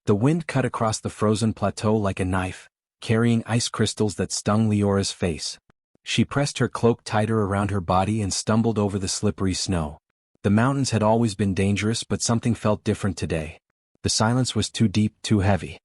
The wind cut across the frozen plateau like a knife, carrying ice crystals that stung Leora's face. She pressed her cloak tighter around her body and stumbled over the slippery snow. The mountains had always been dangerous, but something felt different today. The silence was too deep, too heavy.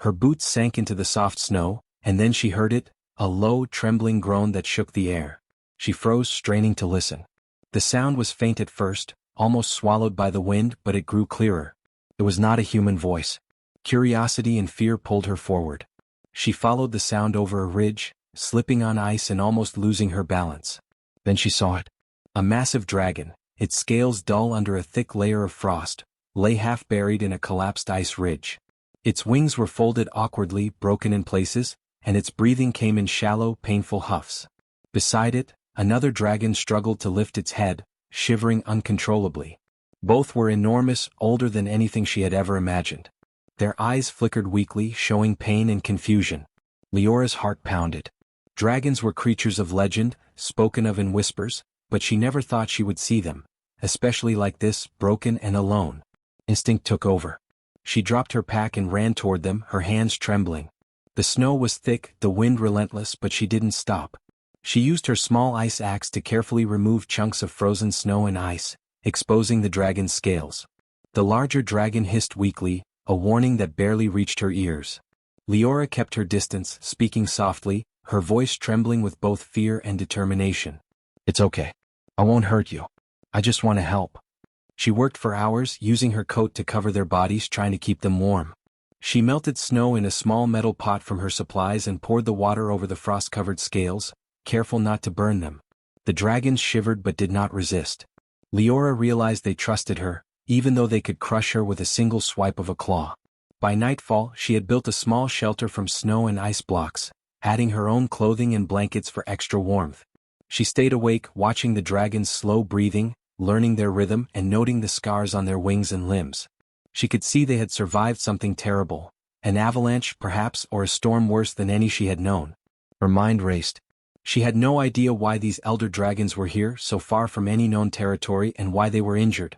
Her boots sank into the soft snow, and then she heard it, a low, trembling groan that shook the air. She froze, straining to listen. The sound was faint at first, almost swallowed by the wind, but it grew clearer. It was not a human voice. Curiosity and fear pulled her forward. She followed the sound over a ridge, slipping on ice and almost losing her balance. Then she saw it. A massive dragon, its scales dull under a thick layer of frost, lay half buried in a collapsed ice ridge. Its wings were folded awkwardly, broken in places, and its breathing came in shallow, painful huffs. Beside it, another dragon struggled to lift its head, shivering uncontrollably. Both were enormous, older than anything she had ever imagined. Their eyes flickered weakly, showing pain and confusion. Leora's heart pounded. Dragons were creatures of legend, spoken of in whispers, but she never thought she would see them, especially like this, broken and alone. Instinct took over. She dropped her pack and ran toward them, her hands trembling. The snow was thick, the wind relentless, but she didn't stop. She used her small ice axe to carefully remove chunks of frozen snow and ice, exposing the dragon's scales. The larger dragon hissed weakly, a warning that barely reached her ears. Leora kept her distance, speaking softly, her voice trembling with both fear and determination. "It's okay. I won't hurt you. I just want to help." She worked for hours, using her coat to cover their bodies, trying to keep them warm. She melted snow in a small metal pot from her supplies and poured the water over the frost-covered scales, careful not to burn them. The dragons shivered but did not resist. Leora realized they trusted her, even though they could crush her with a single swipe of a claw. By nightfall, she had built a small shelter from snow and ice blocks, adding her own clothing and blankets for extra warmth. She stayed awake, watching the dragons' slow breathing, learning their rhythm and noting the scars on their wings and limbs. She could see they had survived something terrible, an avalanche perhaps, or a storm worse than any she had known. Her mind raced. She had no idea why these elder dragons were here, so far from any known territory, and why they were injured.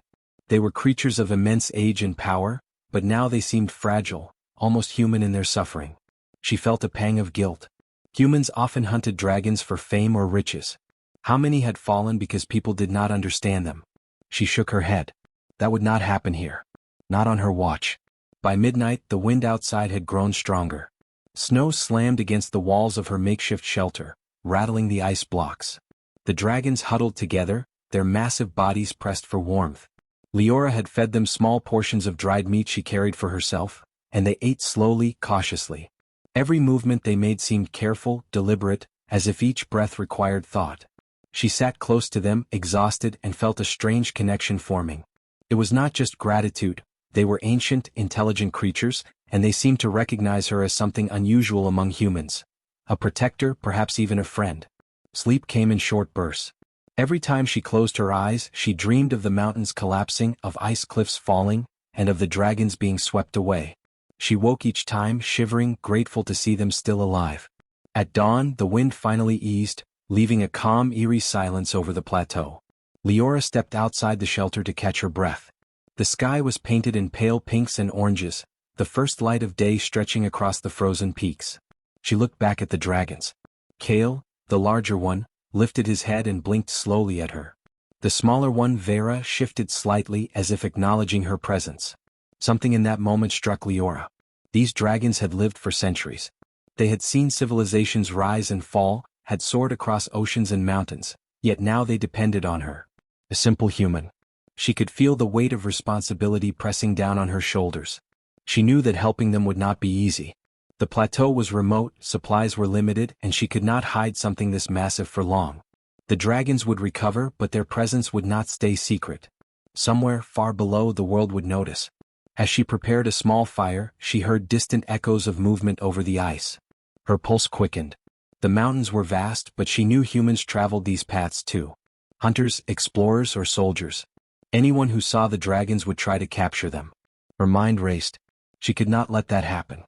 They were creatures of immense age and power, but now they seemed fragile, almost human in their suffering. She felt a pang of guilt. Humans often hunted dragons for fame or riches. How many had fallen because people did not understand them? She shook her head. That would not happen here. Not on her watch. By midnight, the wind outside had grown stronger. Snow slammed against the walls of her makeshift shelter, rattling the ice blocks. The dragons huddled together, their massive bodies pressed for warmth. Leora had fed them small portions of dried meat she carried for herself, and they ate slowly, cautiously. Every movement they made seemed careful, deliberate, as if each breath required thought. She sat close to them, exhausted, and felt a strange connection forming. It was not just gratitude. They were ancient, intelligent creatures, and they seemed to recognize her as something unusual among humans. A protector, perhaps even a friend. Sleep came in short bursts. Every time she closed her eyes, she dreamed of the mountains collapsing, of ice cliffs falling, and of the dragons being swept away. She woke each time, shivering, grateful to see them still alive. At dawn, the wind finally eased, leaving a calm, eerie silence over the plateau. Leora stepped outside the shelter to catch her breath. The sky was painted in pale pinks and oranges, the first light of day stretching across the frozen peaks. She looked back at the dragons. Kale, the larger one, lifted his head and blinked slowly at her. The smaller one, Vera, shifted slightly as if acknowledging her presence. Something in that moment struck Leora. These dragons had lived for centuries. They had seen civilizations rise and fall, had soared across oceans and mountains, yet now they depended on her. A simple human. She could feel the weight of responsibility pressing down on her shoulders. She knew that helping them would not be easy. The plateau was remote, supplies were limited, and she could not hide something this massive for long. The dragons would recover, but their presence would not stay secret. Somewhere, far below, the world would notice. As she prepared a small fire, she heard distant echoes of movement over the ice. Her pulse quickened. The mountains were vast, but she knew humans traveled these paths too. Hunters, explorers, or soldiers. Anyone who saw the dragons would try to capture them. Her mind raced. She could not let that happen.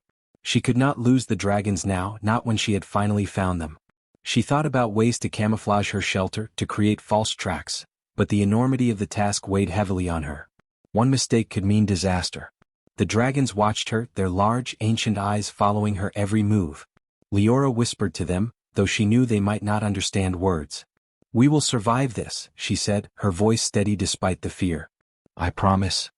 She could not lose the dragons now, not when she had finally found them. She thought about ways to camouflage her shelter, to create false tracks, but the enormity of the task weighed heavily on her. One mistake could mean disaster. The dragons watched her, their large, ancient eyes following her every move. Leora whispered to them, though she knew they might not understand words. "We will survive this," she said, her voice steady despite the fear. "I promise."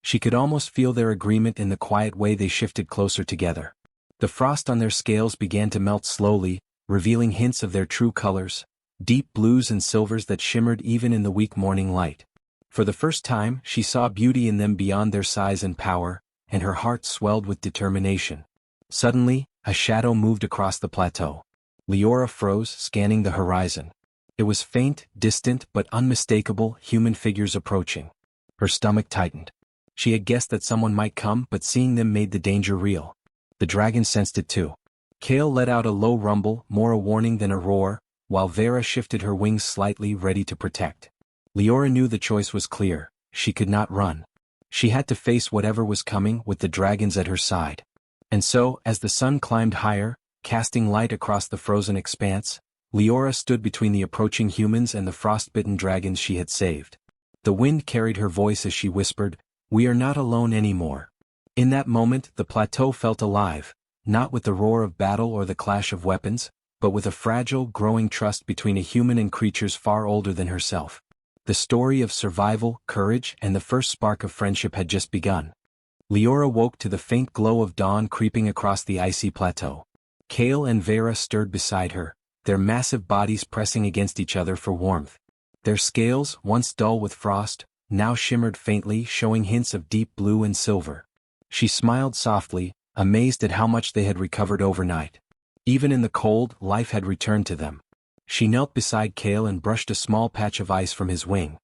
She could almost feel their agreement in the quiet way they shifted closer together. The frost on their scales began to melt slowly, revealing hints of their true colors, deep blues and silvers that shimmered even in the weak morning light. For the first time, she saw beauty in them beyond their size and power, and her heart swelled with determination. Suddenly, a shadow moved across the plateau. Leora froze, scanning the horizon. It was faint, distant, but unmistakable, human figures approaching. Her stomach tightened. She had guessed that someone might come, but seeing them made the danger real. The dragon sensed it too. Kale let out a low rumble, more a warning than a roar, while Vera shifted her wings slightly, ready to protect. Leora knew the choice was clear. She could not run. She had to face whatever was coming with the dragons at her side. And so, as the sun climbed higher, casting light across the frozen expanse, Leora stood between the approaching humans and the frostbitten dragons she had saved. The wind carried her voice as she whispered, "We are not alone anymore." In that moment, the plateau felt alive, not with the roar of battle or the clash of weapons, but with a fragile, growing trust between a human and creatures far older than herself. The story of survival, courage, and the first spark of friendship had just begun. Leora woke to the faint glow of dawn creeping across the icy plateau. Kale and Vera stirred beside her, their massive bodies pressing against each other for warmth. Their scales, once dull with frost, now shimmered faintly, showing hints of deep blue and silver. She smiled softly, amazed at how much they had recovered overnight. Even in the cold, life had returned to them. She knelt beside Kale and brushed a small patch of ice from his wing.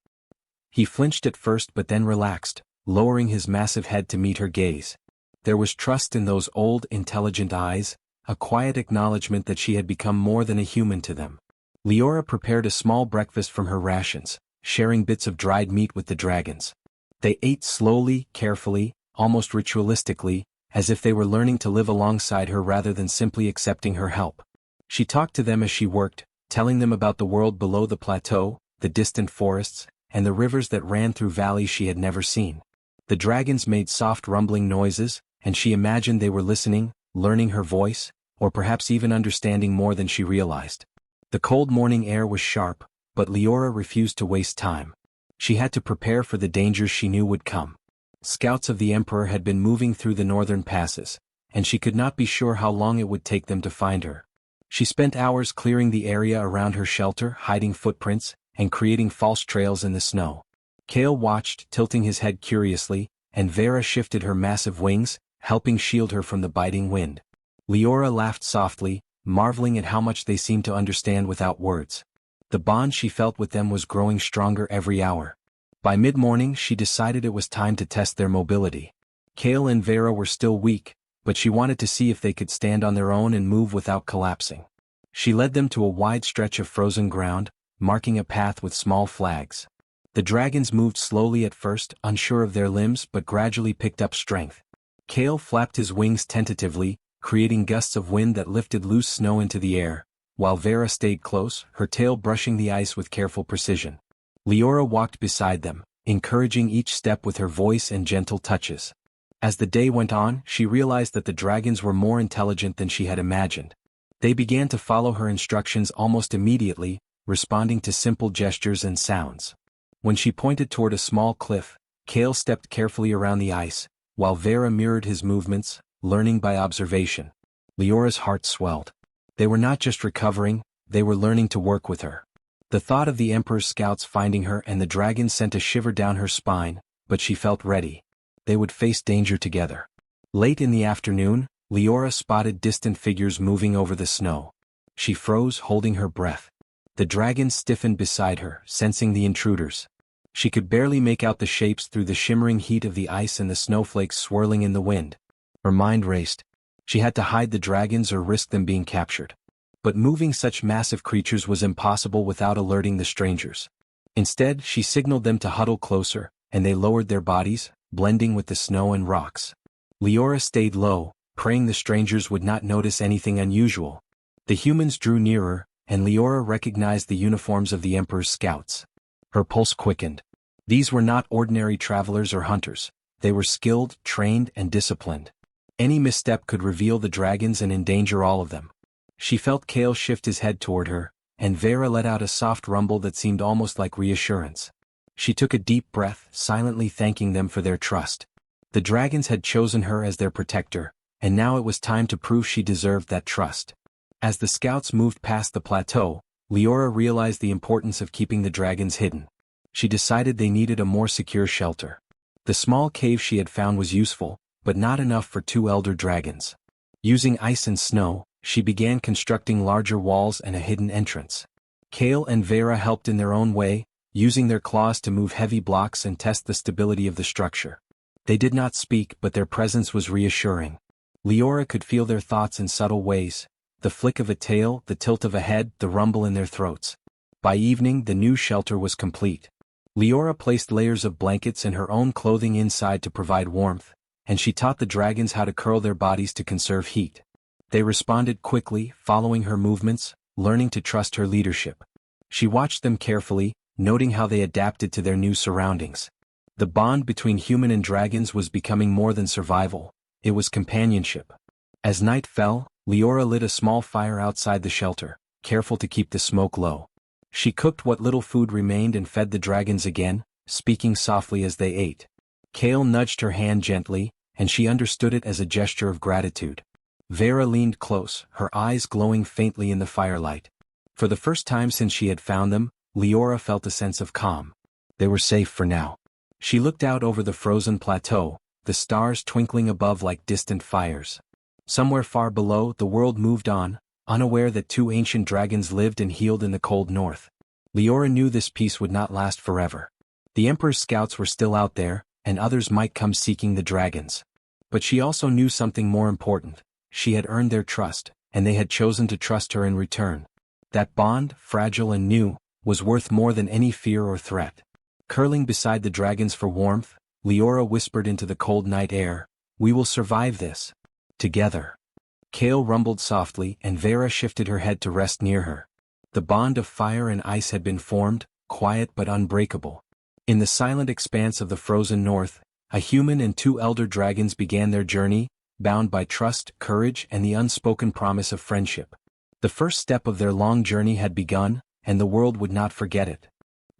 He flinched at first but then relaxed, lowering his massive head to meet her gaze. There was trust in those old, intelligent eyes, a quiet acknowledgement that she had become more than a human to them. Leora prepared a small breakfast from her rations, sharing bits of dried meat with the dragons. They ate slowly, carefully, almost ritualistically, as if they were learning to live alongside her rather than simply accepting her help. She talked to them as she worked, telling them about the world below the plateau, the distant forests, and the rivers that ran through valleys she had never seen. The dragons made soft rumbling noises, and she imagined they were listening, learning her voice, or perhaps even understanding more than she realized. The cold morning air was sharp, but Leora refused to waste time. She had to prepare for the dangers she knew would come. Scouts of the Emperor had been moving through the northern passes, and she could not be sure how long it would take them to find her. She spent hours clearing the area around her shelter, hiding footprints, and creating false trails in the snow. Kale watched, tilting his head curiously, and Vera shifted her massive wings, helping shield her from the biting wind. Leora laughed softly, marveling at how much they seemed to understand without words. The bond she felt with them was growing stronger every hour. By mid-morning she decided it was time to test their mobility. Kale and Vera were still weak, but she wanted to see if they could stand on their own and move without collapsing. She led them to a wide stretch of frozen ground, marking a path with small flags. The dragons moved slowly at first, unsure of their limbs, but gradually picked up strength. Kale flapped his wings tentatively, creating gusts of wind that lifted loose snow into the air, while Vera stayed close, her tail brushing the ice with careful precision. Leora walked beside them, encouraging each step with her voice and gentle touches. As the day went on, she realized that the dragons were more intelligent than she had imagined. They began to follow her instructions almost immediately, responding to simple gestures and sounds. When she pointed toward a small cliff, Kale stepped carefully around the ice, while Vera mirrored his movements, learning by observation. Leora's heart swelled. They were not just recovering, they were learning to work with her. The thought of the Emperor's scouts finding her and the dragons sent a shiver down her spine, but she felt ready. They would face danger together. Late in the afternoon, Leora spotted distant figures moving over the snow. She froze, holding her breath. The dragons stiffened beside her, sensing the intruders. She could barely make out the shapes through the shimmering heat of the ice and the snowflakes swirling in the wind. Her mind raced. She had to hide the dragons or risk them being captured. But moving such massive creatures was impossible without alerting the strangers. Instead, she signaled them to huddle closer, and they lowered their bodies, blending with the snow and rocks. Leora stayed low, praying the strangers would not notice anything unusual. The humans drew nearer, and Leora recognized the uniforms of the Emperor's scouts. Her pulse quickened. These were not ordinary travelers or hunters. They were skilled, trained, and disciplined. Any misstep could reveal the dragons and endanger all of them. She felt Kale shift his head toward her, and Vera let out a soft rumble that seemed almost like reassurance. She took a deep breath, silently thanking them for their trust. The dragons had chosen her as their protector, and now it was time to prove she deserved that trust. As the scouts moved past the plateau, Leora realized the importance of keeping the dragons hidden. She decided they needed a more secure shelter. The small cave she had found was useful, but not enough for 2 elder dragons. Using ice and snow, she began constructing larger walls and a hidden entrance. Kale and Vera helped in their own way, using their claws to move heavy blocks and test the stability of the structure. They did not speak, but their presence was reassuring. Leora could feel their thoughts in subtle ways: the flick of a tail, the tilt of a head, the rumble in their throats. By evening, the new shelter was complete. Leora placed layers of blankets and her own clothing inside to provide warmth, and she taught the dragons how to curl their bodies to conserve heat. They responded quickly, following her movements, learning to trust her leadership. She watched them carefully, noting how they adapted to their new surroundings. The bond between human and dragons was becoming more than survival, it was companionship. As night fell, Leora lit a small fire outside the shelter, careful to keep the smoke low. She cooked what little food remained and fed the dragons again, speaking softly as they ate. Kale nudged her hand gently, and she understood it as a gesture of gratitude. Vera leaned close, her eyes glowing faintly in the firelight. For the first time since she had found them, Leora felt a sense of calm. They were safe for now. She looked out over the frozen plateau, the stars twinkling above like distant fires. Somewhere far below, the world moved on, unaware that 2 ancient dragons lived and healed in the cold north. Leora knew this peace would not last forever. The Emperor's scouts were still out there, and others might come seeking the dragons. But she also knew something more important. She had earned their trust, and they had chosen to trust her in return. That bond, fragile and new, was worth more than any fear or threat. Curling beside the dragons for warmth, Leora whispered into the cold night air, "We will survive this. Together." Kale rumbled softly, and Vera shifted her head to rest near her. The bond of fire and ice had been formed, quiet but unbreakable. In the silent expanse of the frozen north, a human and 2 elder dragons began their journey, bound by trust, courage, and the unspoken promise of friendship. The first step of their long journey had begun, and the world would not forget it.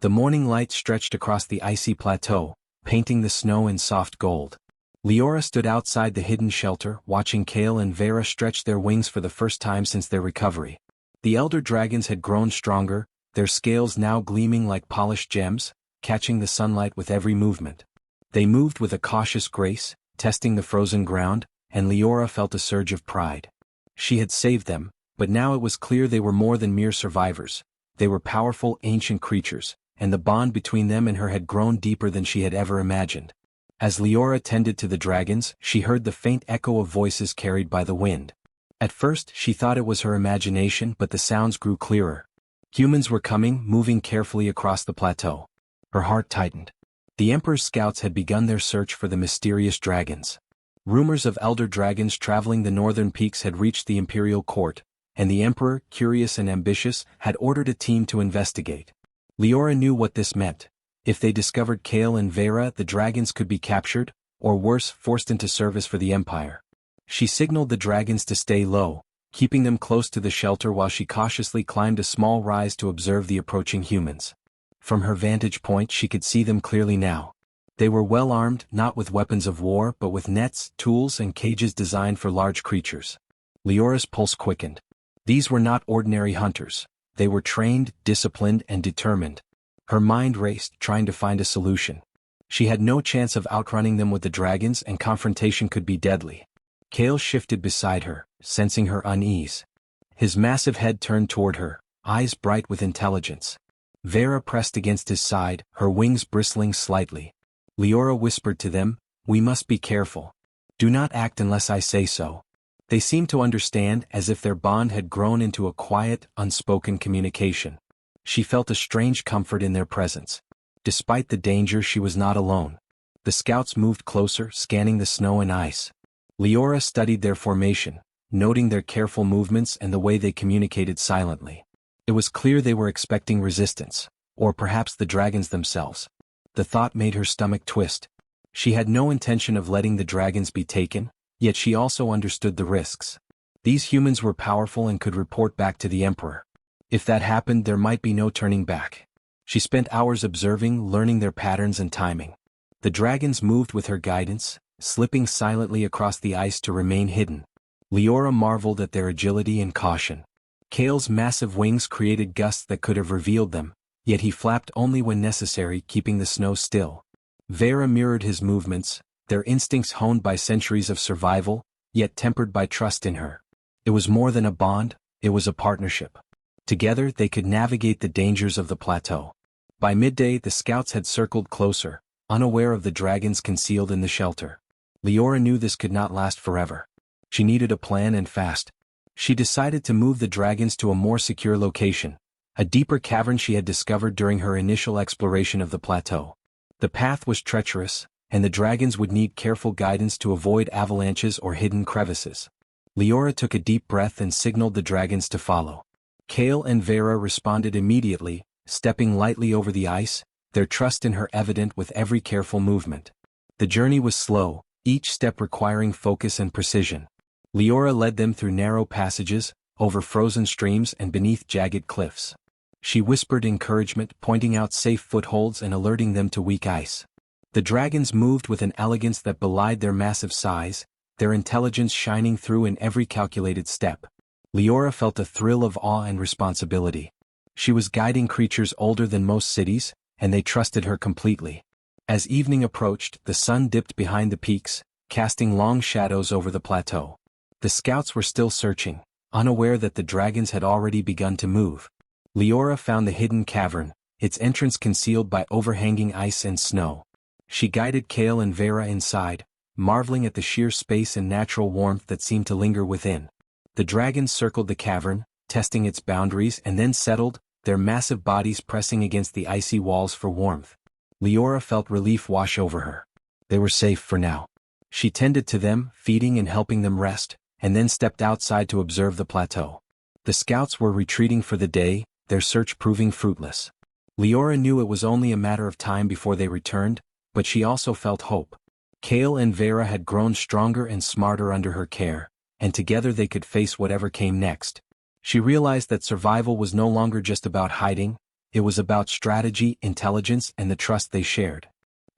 The morning light stretched across the icy plateau, painting the snow in soft gold. Leora stood outside the hidden shelter, watching Kale and Vera stretch their wings for the first time since their recovery. The elder dragons had grown stronger, their scales now gleaming like polished gems, catching the sunlight with every movement. They moved with a cautious grace, testing the frozen ground, and Leora felt a surge of pride. She had saved them, but now it was clear they were more than mere survivors. They were powerful, ancient creatures, and the bond between them and her had grown deeper than she had ever imagined. As Leora tended to the dragons, she heard the faint echo of voices carried by the wind. At first, she thought it was her imagination, but the sounds grew clearer. Humans were coming, moving carefully across the plateau. Her heart tightened. The Emperor's scouts had begun their search for the mysterious dragons. Rumors of elder dragons traveling the northern peaks had reached the imperial court, and the Emperor, curious and ambitious, had ordered a team to investigate. Leora knew what this meant. If they discovered Kale and Vera, the dragons could be captured, or worse, forced into service for the Empire. She signaled the dragons to stay low, keeping them close to the shelter while she cautiously climbed a small rise to observe the approaching humans. From her vantage point, she could see them clearly now. They were well armed, not with weapons of war, but with nets, tools, and cages designed for large creatures. Leora's pulse quickened. These were not ordinary hunters. They were trained, disciplined, and determined. Her mind raced, trying to find a solution. She had no chance of outrunning them with the dragons, and confrontation could be deadly. Kale shifted beside her, sensing her unease. His massive head turned toward her, eyes bright with intelligence. Vera pressed against his side, her wings bristling slightly. Leora whispered to them, "We must be careful. Do not act unless I say so." They seemed to understand, as if their bond had grown into a quiet, unspoken communication. She felt a strange comfort in their presence. Despite the danger, she was not alone. The scouts moved closer, scanning the snow and ice. Leora studied their formation, noting their careful movements and the way they communicated silently. It was clear they were expecting resistance, or perhaps the dragons themselves. The thought made her stomach twist. She had no intention of letting the dragons be taken, yet she also understood the risks. These humans were powerful and could report back to the Emperor. If that happened, there might be no turning back. She spent hours observing, learning their patterns and timing. The dragons moved with her guidance, slipping silently across the ice to remain hidden. Leora marveled at their agility and caution. Kale's massive wings created gusts that could have revealed them, yet he flapped only when necessary, keeping the snow still. Vera mirrored his movements, their instincts honed by centuries of survival, yet tempered by trust in her. It was more than a bond, it was a partnership. Together they could navigate the dangers of the plateau. By midday the scouts had circled closer, unaware of the dragons concealed in the shelter. Leora knew this could not last forever. She needed a plan, and fast. She decided to move the dragons to a more secure location, a deeper cavern she had discovered during her initial exploration of the plateau. The path was treacherous, and the dragons would need careful guidance to avoid avalanches or hidden crevices. Leora took a deep breath and signaled the dragons to follow. Kale and Vera responded immediately, stepping lightly over the ice, their trust in her evident with every careful movement. The journey was slow, each step requiring focus and precision. Leora led them through narrow passages, over frozen streams and beneath jagged cliffs. She whispered encouragement, pointing out safe footholds and alerting them to weak ice. The dragons moved with an elegance that belied their massive size, their intelligence shining through in every calculated step. Leora felt a thrill of awe and responsibility. She was guiding creatures older than most cities, and they trusted her completely. As evening approached, the sun dipped behind the peaks, casting long shadows over the plateau. The scouts were still searching, unaware that the dragons had already begun to move. Leora found the hidden cavern, its entrance concealed by overhanging ice and snow. She guided Kale and Vera inside, marveling at the sheer space and natural warmth that seemed to linger within. The dragons circled the cavern, testing its boundaries, and then settled, their massive bodies pressing against the icy walls for warmth. Leora felt relief wash over her. They were safe for now. She tended to them, feeding and helping them rest, and then stepped outside to observe the plateau. The scouts were retreating for the day, their search proving fruitless. Leora knew it was only a matter of time before they returned, but she also felt hope. Kale and Vera had grown stronger and smarter under her care, and together they could face whatever came next. She realized that survival was no longer just about hiding, it was about strategy, intelligence, and the trust they shared.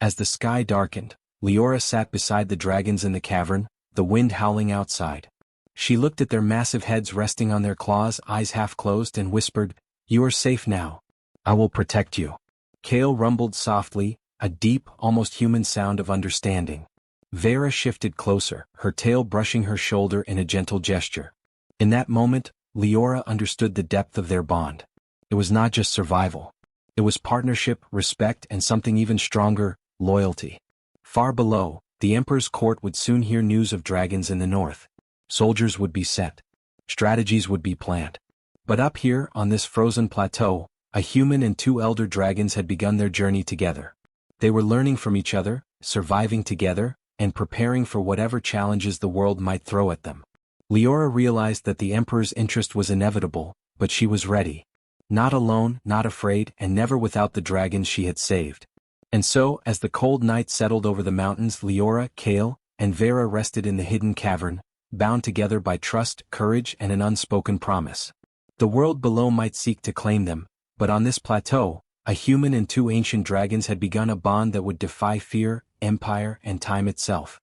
As the sky darkened, Leora sat beside the dragons in the cavern, the wind howling outside. She looked at their massive heads resting on their claws, eyes half closed, and whispered, "You are safe now. I will protect you." Kale rumbled softly, a deep, almost human sound of understanding. Vera shifted closer, her tail brushing her shoulder in a gentle gesture. In that moment, Leora understood the depth of their bond. It was not just survival. It was partnership, respect, and something even stronger, loyalty. Far below, the Emperor's court would soon hear news of dragons in the north. Soldiers would be set. Strategies would be planned. But up here, on this frozen plateau, a human and two elder dragons had begun their journey together. They were learning from each other, surviving together, and preparing for whatever challenges the world might throw at them. Leora realized that the Emperor's interest was inevitable, but she was ready. Not alone, not afraid, and never without the dragons she had saved. And so, as the cold night settled over the mountains, Leora, Kale, and Vera rested in the hidden cavern, bound together by trust, courage, and an unspoken promise. The world below might seek to claim them, but on this plateau, a human and two ancient dragons had begun a bond that would defy fear, empire, and time itself.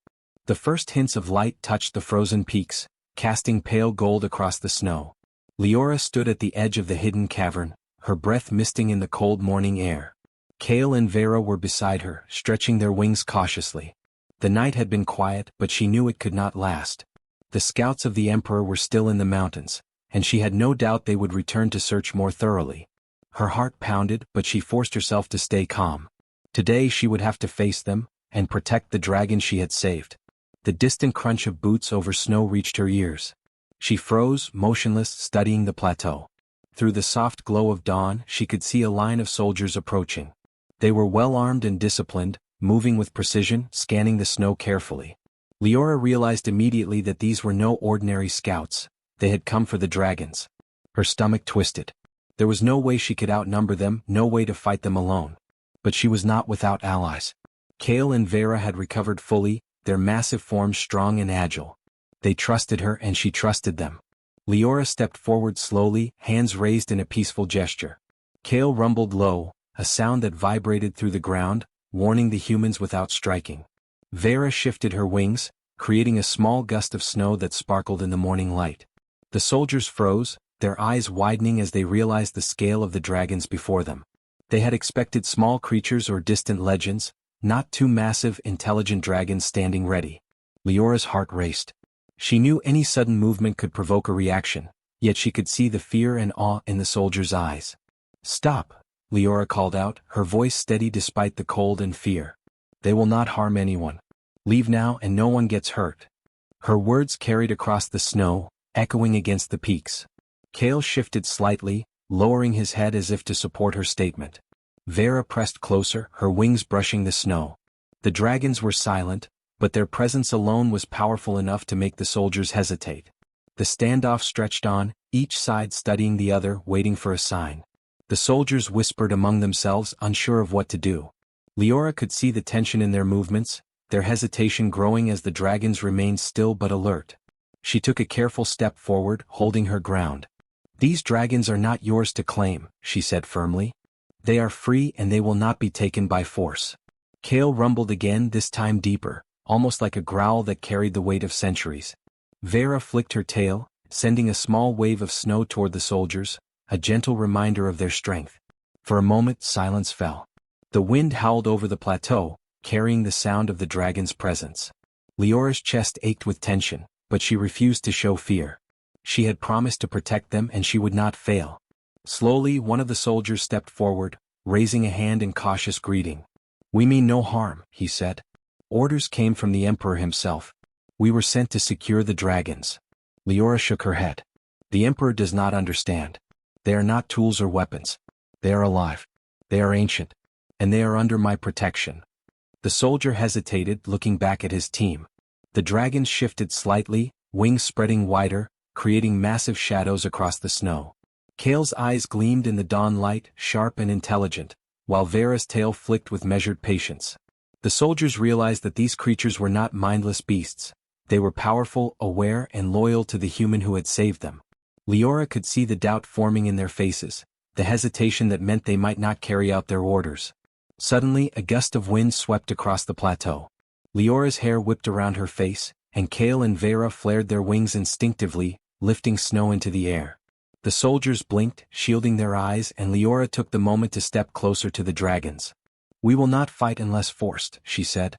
The first hints of light touched the frozen peaks, casting pale gold across the snow. Leora stood at the edge of the hidden cavern, her breath misting in the cold morning air. Kale and Vera were beside her, stretching their wings cautiously. The night had been quiet, but she knew it could not last. The scouts of the Emperor were still in the mountains, and she had no doubt they would return to search more thoroughly. Her heart pounded, but she forced herself to stay calm. Today she would have to face them, and protect the dragon she had saved. The distant crunch of boots over snow reached her ears. She froze, motionless, studying the plateau. Through the soft glow of dawn, she could see a line of soldiers approaching. They were well-armed and disciplined, moving with precision, scanning the snow carefully. Leora realized immediately that these were no ordinary scouts. They had come for the dragons. Her stomach twisted. There was no way she could outnumber them, no way to fight them alone. But she was not without allies. Kale and Vera had recovered fully, their massive forms strong and agile. They trusted her and she trusted them. Leora stepped forward slowly, hands raised in a peaceful gesture. Kale rumbled low, a sound that vibrated through the ground, warning the humans without striking. Vera shifted her wings, creating a small gust of snow that sparkled in the morning light. The soldiers froze, their eyes widening as they realized the scale of the dragons before them. They had expected small creatures or distant legends, not two massive, intelligent dragons standing ready. Leora's heart raced. She knew any sudden movement could provoke a reaction, yet she could see the fear and awe in the soldiers' eyes. "Stop," Leora called out, her voice steady despite the cold and fear. "They will not harm anyone. Leave now and no one gets hurt." Her words carried across the snow, echoing against the peaks. Kale shifted slightly, lowering his head as if to support her statement. Vera pressed closer, her wings brushing the snow. The dragons were silent, but their presence alone was powerful enough to make the soldiers hesitate. The standoff stretched on, each side studying the other, waiting for a sign. The soldiers whispered among themselves, unsure of what to do. Leora could see the tension in their movements, their hesitation growing as the dragons remained still but alert. She took a careful step forward, holding her ground. "These dragons are not yours to claim," she said firmly. "They are free and they will not be taken by force." Kale rumbled again, this time deeper, almost like a growl that carried the weight of centuries. Vera flicked her tail, sending a small wave of snow toward the soldiers, a gentle reminder of their strength. For a moment silence fell. The wind howled over the plateau, carrying the sound of the dragon's presence. Leora's chest ached with tension, but she refused to show fear. She had promised to protect them and she would not fail. Slowly one of the soldiers stepped forward, raising a hand in cautious greeting. "We mean no harm," he said. "Orders came from the Emperor himself. We were sent to secure the dragons." Leora shook her head. "The Emperor does not understand. They are not tools or weapons. They are alive. They are ancient. And they are under my protection." The soldier hesitated, looking back at his team. The dragons shifted slightly, wings spreading wider, creating massive shadows across the snow. Kale's eyes gleamed in the dawn light, sharp and intelligent, while Vera's tail flicked with measured patience. The soldiers realized that these creatures were not mindless beasts. They were powerful, aware, and loyal to the human who had saved them. Leora could see the doubt forming in their faces, the hesitation that meant they might not carry out their orders. Suddenly, a gust of wind swept across the plateau. Leora's hair whipped around her face, and Kale and Vera flared their wings instinctively, lifting snow into the air. The soldiers blinked, shielding their eyes, and Leora took the moment to step closer to the dragons. "We will not fight unless forced," she said.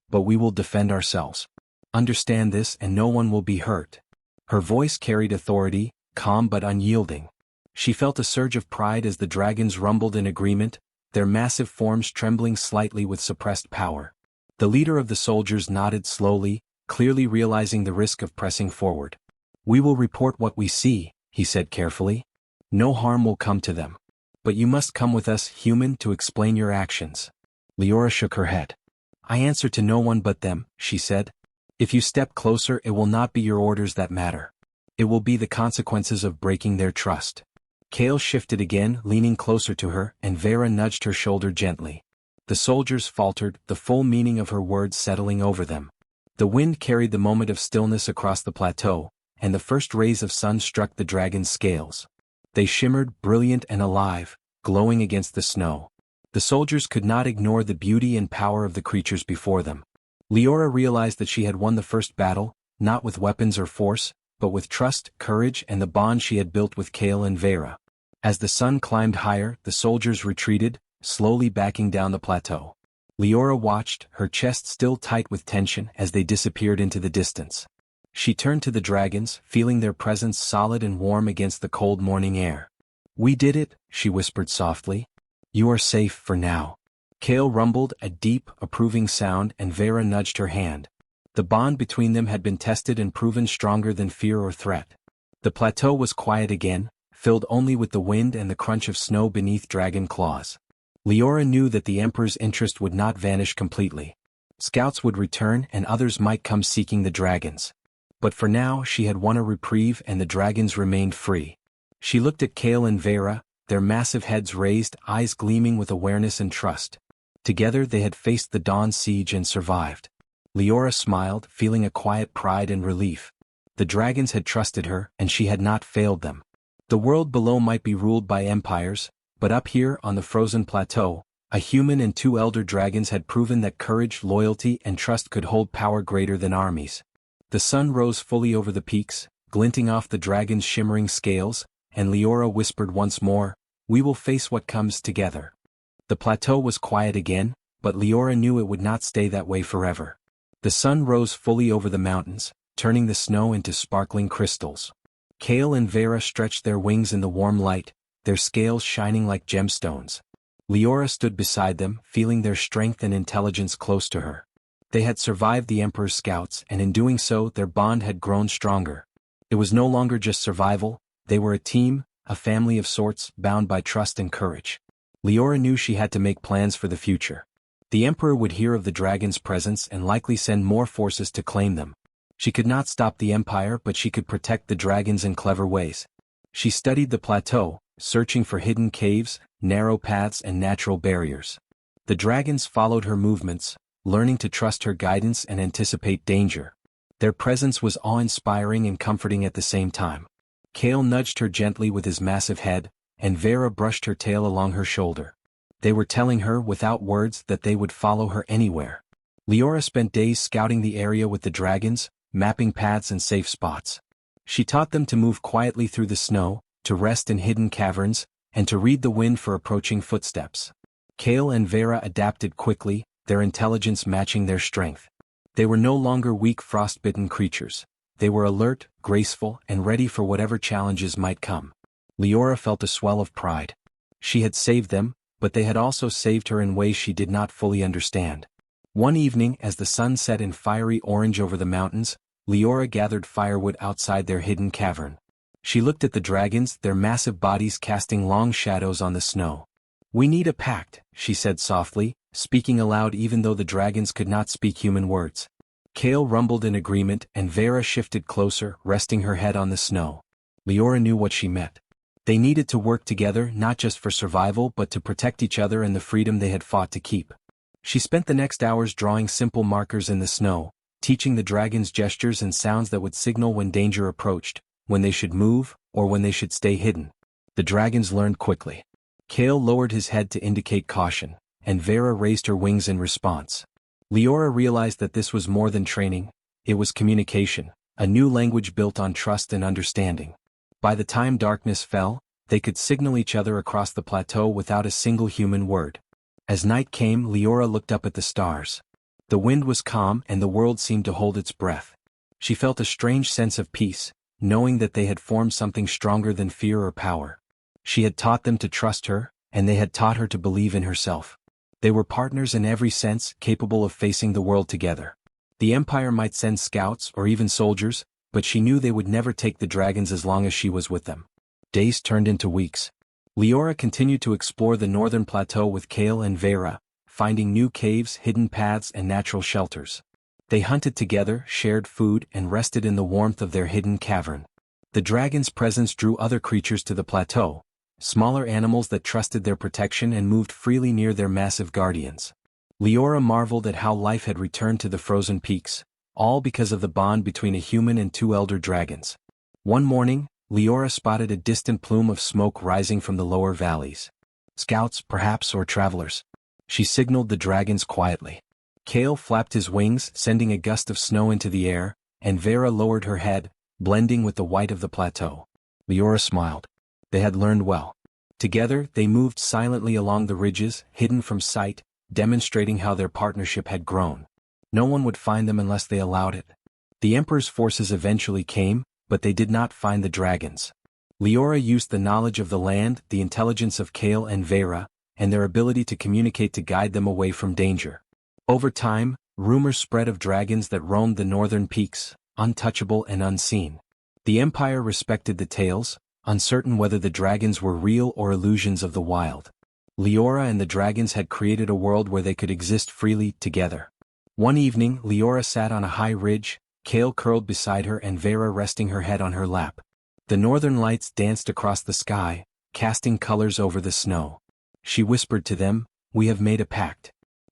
"But we will defend ourselves. Understand this and no one will be hurt." Her voice carried authority, calm but unyielding. She felt a surge of pride as the dragons rumbled in agreement, their massive forms trembling slightly with suppressed power. The leader of the soldiers nodded slowly, clearly realizing the risk of pressing forward. "We will report what we see," he said carefully. "No harm will come to them. But you must come with us, human, to explain your actions." Leora shook her head. "I answer to no one but them," she said. "If you step closer, it will not be your orders that matter. It will be the consequences of breaking their trust." Kale shifted again, leaning closer to her, and Vera nudged her shoulder gently. The soldiers faltered, the full meaning of her words settling over them. The wind carried the moment of stillness across the plateau, and the first rays of sun struck the dragon's scales. They shimmered, brilliant and alive, glowing against the snow. The soldiers could not ignore the beauty and power of the creatures before them. Leora realized that she had won the first battle, not with weapons or force, but with trust, courage, and the bond she had built with Kale and Vera. As the sun climbed higher, the soldiers retreated, slowly backing down the plateau. Leora watched, her chest still tight with tension, as they disappeared into the distance. She turned to the dragons, feeling their presence solid and warm against the cold morning air. "We did it," she whispered softly. "You are safe for now." Kale rumbled, a deep, approving sound, and Vera nudged her hand. The bond between them had been tested and proven stronger than fear or threat. The plateau was quiet again, filled only with the wind and the crunch of snow beneath dragon claws. Leora knew that the Emperor's interest would not vanish completely. Scouts would return and others might come seeking the dragons. But for now she had won a reprieve and the dragons remained free. She looked at Kale and Vera, their massive heads raised, eyes gleaming with awareness and trust. Together they had faced the dawn siege and survived. Leora smiled, feeling a quiet pride and relief. The dragons had trusted her, and she had not failed them. The world below might be ruled by empires, but up here on the frozen plateau, a human and 2 elder dragons had proven that courage, loyalty, and trust could hold power greater than armies. The sun rose fully over the peaks, glinting off the dragons' shimmering scales, and Leora whispered once more, "We will face what comes together." The plateau was quiet again, but Leora knew it would not stay that way forever. The sun rose fully over the mountains, turning the snow into sparkling crystals. Kale and Vera stretched their wings in the warm light, their scales shining like gemstones. Leora stood beside them, feeling their strength and intelligence close to her. They had survived the Emperor's scouts, and in doing so their bond had grown stronger. It was no longer just survival, they were a team, a family of sorts, bound by trust and courage. Leora knew she had to make plans for the future. The Emperor would hear of the dragon's presence and likely send more forces to claim them. She could not stop the Empire, but she could protect the dragons in clever ways. She studied the plateau, searching for hidden caves, narrow paths, and natural barriers. The dragons followed her movements, learning to trust her guidance and anticipate danger. Their presence was awe-inspiring and comforting at the same time. Kale nudged her gently with his massive head, and Vera brushed her tail along her shoulder. They were telling her without words that they would follow her anywhere. Leora spent days scouting the area with the dragons, mapping paths and safe spots. She taught them to move quietly through the snow, to rest in hidden caverns, and to read the wind for approaching footsteps. Kale and Vera adapted quickly, their intelligence matching their strength. They were no longer weak frostbitten creatures. They were alert, graceful, and ready for whatever challenges might come. Leora felt a swell of pride. She had saved them, but they had also saved her in ways she did not fully understand. One evening, as the sun set in fiery orange over the mountains, Leora gathered firewood outside their hidden cavern. She looked at the dragons, their massive bodies casting long shadows on the snow. "We need a pact," she said softly, speaking aloud even though the dragons could not speak human words. Kale rumbled in agreement, and Vera shifted closer, resting her head on the snow. Leora knew what she meant. They needed to work together, not just for survival but to protect each other and the freedom they had fought to keep. She spent the next hours drawing simple markers in the snow, teaching the dragons gestures and sounds that would signal when danger approached, when they should move, or when they should stay hidden. The dragons learned quickly. Kale lowered his head to indicate caution, and Vera raised her wings in response. Leora realized that this was more than training, it was communication, a new language built on trust and understanding. By the time darkness fell, they could signal each other across the plateau without a single human word. As night came, Leora looked up at the stars. The wind was calm and the world seemed to hold its breath. She felt a strange sense of peace, knowing that they had formed something stronger than fear or power. She had taught them to trust her, and they had taught her to believe in herself. They were partners in every sense, capable of facing the world together. The Empire might send scouts or even soldiers, but she knew they would never take the dragons as long as she was with them. Days turned into weeks. Leora continued to explore the northern plateau with Kale and Vera, finding new caves, hidden paths, and natural shelters. They hunted together, shared food, and rested in the warmth of their hidden cavern. The dragon's presence drew other creatures to the plateau, smaller animals that trusted their protection and moved freely near their massive guardians. Leora marveled at how life had returned to the frozen peaks, all because of the bond between a human and 2 elder dragons. One morning, Leora spotted a distant plume of smoke rising from the lower valleys. Scouts, perhaps, or travelers. She signaled the dragons quietly. Kale flapped his wings, sending a gust of snow into the air, and Vera lowered her head, blending with the white of the plateau. Leora smiled. They had learned well. Together, they moved silently along the ridges, hidden from sight, demonstrating how their partnership had grown. No one would find them unless they allowed it. The Emperor's forces eventually came, but they did not find the dragons. Leora used the knowledge of the land, the intelligence of Kale and Vera, and their ability to communicate to guide them away from danger. Over time, rumors spread of dragons that roamed the northern peaks, untouchable and unseen. The Empire respected the tales, uncertain whether the dragons were real or illusions of the wild. Leora and the dragons had created a world where they could exist freely together. One evening, Leora sat on a high ridge, Kale curled beside her and Vera resting her head on her lap. The northern lights danced across the sky, casting colors over the snow. She whispered to them, "We have made a pact.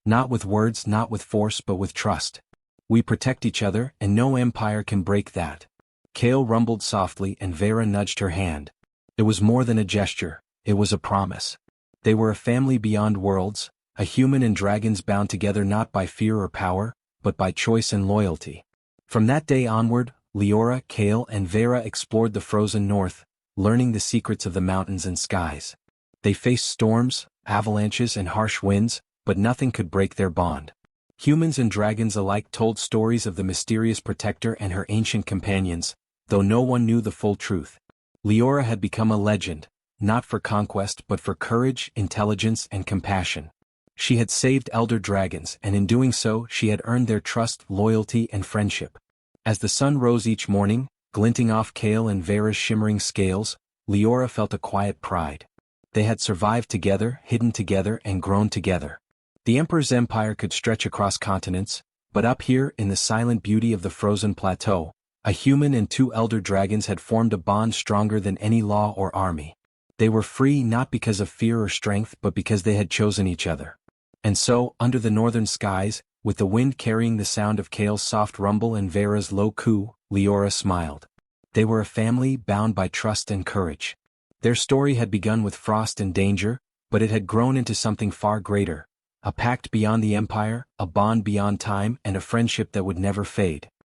Not with words, not with force, but with trust. We protect each other, and no empire can break that. Kale rumbled softly and Vera nudged her hand. It was more than a gesture, it was a promise. They were a family beyond worlds, a human and dragons bound together not by fear or power, but by choice and loyalty. From that day onward, Leora, Kale and Vera explored the frozen north, learning the secrets of the mountains and skies. They faced storms, avalanches and harsh winds, but nothing could break their bond. Humans and dragons alike told stories of the mysterious protector and her ancient companions, though no one knew the full truth. Leora had become a legend, not for conquest but for courage, intelligence and compassion. She had saved elder dragons, and in doing so she had earned their trust, loyalty and friendship. As the sun rose each morning, glinting off Kale and Vera's shimmering scales, Leora felt a quiet pride. They had survived together, hidden together and grown together. The Emperor's empire could stretch across continents, but up here in the silent beauty of the frozen plateau, a human and two elder dragons had formed a bond stronger than any law or army. They were free not because of fear or strength but because they had chosen each other. And so, under the northern skies, with the wind carrying the sound of Kale's soft rumble and Vera's low coo, Leora smiled. They were a family bound by trust and courage. Their story had begun with frost and danger, but it had grown into something far greater. A pact beyond the empire, a bond beyond time and a friendship that would never fade.